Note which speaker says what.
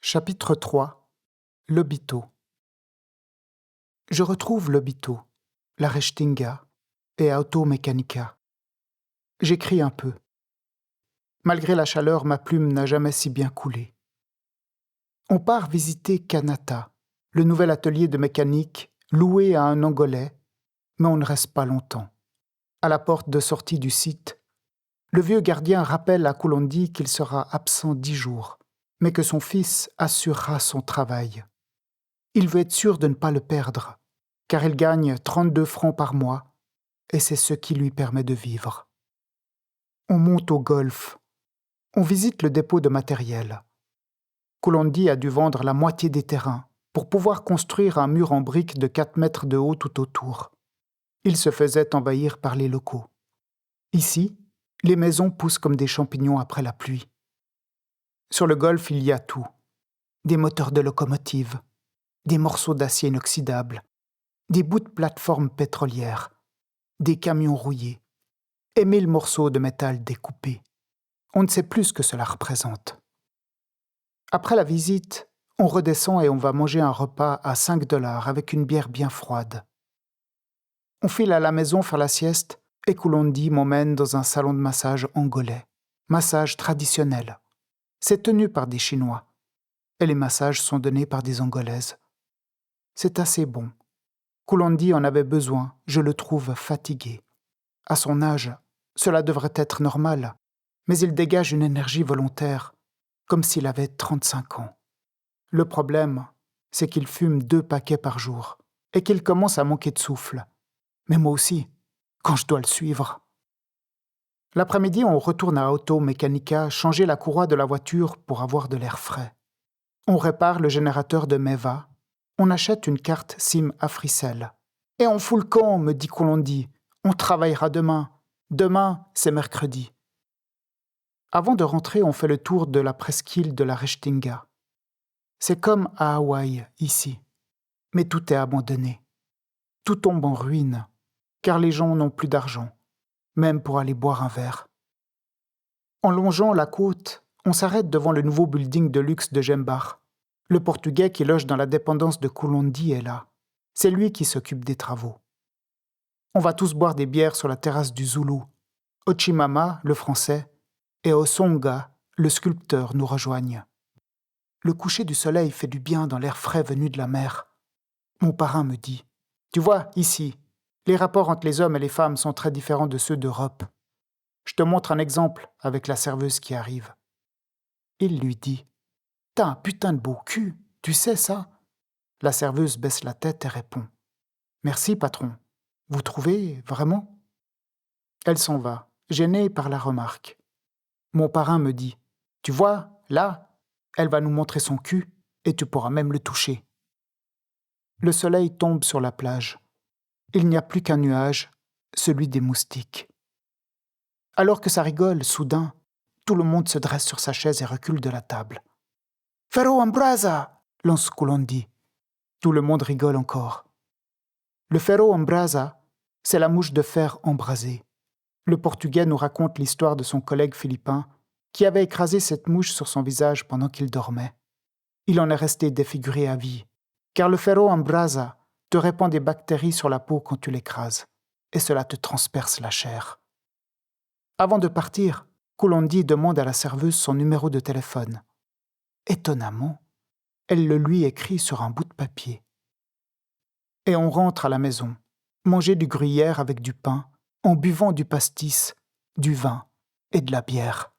Speaker 1: Chapitre 3. Lobito. Je retrouve Lobito, la Restinga et Automecanica. J'écris un peu. Malgré la chaleur, ma plume n'a jamais si bien coulé. On part visiter Kanata, le nouvel atelier de mécanique loué à un Angolais, mais on ne reste pas longtemps. À la porte de sortie du site, le vieux gardien rappelle à Koulondi qu'il sera absent 10 jours, mais que son fils assurera son travail. Il veut être sûr de ne pas le perdre, car il gagne 32 francs par mois, et c'est ce qui lui permet de vivre. On monte au golf. On visite le dépôt de matériel. Koulondi a dû vendre la moitié des terrains pour pouvoir construire un mur en briques de 4 mètres de haut tout autour. Il se faisait envahir par les locaux. Ici, les maisons poussent comme des champignons après la pluie. Sur le golf, il y a tout. Des moteurs de locomotive, des morceaux d'acier inoxydable, des bouts de plateformes pétrolières, des camions rouillés, et 1000 morceaux de métal découpés. On ne sait plus ce que cela représente. Après la visite, on redescend et on va manger un repas à 5 $ avec une bière bien froide. On file à la maison faire la sieste et Koulondi m'emmène dans un salon de massage angolais. Massage traditionnel. C'est tenu par des Chinois. Et les massages sont donnés par des Angolaises. C'est assez bon. Koulondi en avait besoin, je le trouve fatigué. À son âge, cela devrait être normal, mais il dégage une énergie volontaire, comme s'il avait 35 ans. Le problème, c'est qu'il fume 2 paquets par jour, et qu'il commence à manquer de souffle. Mais moi aussi, quand je dois le suivre. L'après-midi, on retourne à Automecanica changer la courroie de la voiture pour avoir de l'air frais. On répare le générateur de Meva. On achète une carte SIM Africell. Et on fout le camp, me dit Koulondi. On travaillera demain. Demain, c'est mercredi. Avant de rentrer, on fait le tour de la presqu'île de la Restinga. C'est comme à Hawaï, ici. Mais tout est abandonné. Tout tombe en ruine, car les gens n'ont plus d'argent, même pour aller boire un verre. En longeant la côte, on s'arrête devant le nouveau building de luxe de Jembach. Le Portugais qui loge dans la dépendance de Koulondi est là. C'est lui qui s'occupe des travaux. On va tous boire des bières sur la terrasse du Zulu. Ochimama, le français, et Osonga, le sculpteur, nous rejoignent. Le coucher du soleil fait du bien dans l'air frais venu de la mer. Mon parrain me dit « Tu vois, ici, les rapports entre les hommes et les femmes sont très différents de ceux d'Europe. Je te montre un exemple avec la serveuse qui arrive. » Il lui dit « T'as un putain de beau cul, tu sais ça ?» La serveuse baisse la tête et répond « Merci, patron. Vous trouvez, vraiment ?» Elle s'en va, gênée par la remarque. Mon parrain me dit « Tu vois, là, elle va nous montrer son cul et tu pourras même le toucher. » Le soleil tombe sur la plage. Il n'y a plus qu'un nuage, celui des moustiques. Alors que ça rigole, soudain, tout le monde se dresse sur sa chaise et recule de la table. « Ferro Ambrasa !» lance Koulondi. Tout le monde rigole encore. Le ferro ambrasa, c'est la mouche de fer embrasée. Le Portugais nous raconte l'histoire de son collègue philippin qui avait écrasé cette mouche sur son visage pendant qu'il dormait. Il en est resté défiguré à vie, car le ferro ambrasa te répand des bactéries sur la peau quand tu l'écrases, et cela te transperce la chair. Avant de partir, Koulondi demande à la serveuse son numéro de téléphone. Étonnamment, elle le lui écrit sur un bout de papier. Et on rentre à la maison, manger du gruyère avec du pain, en buvant du pastis, du vin et de la bière.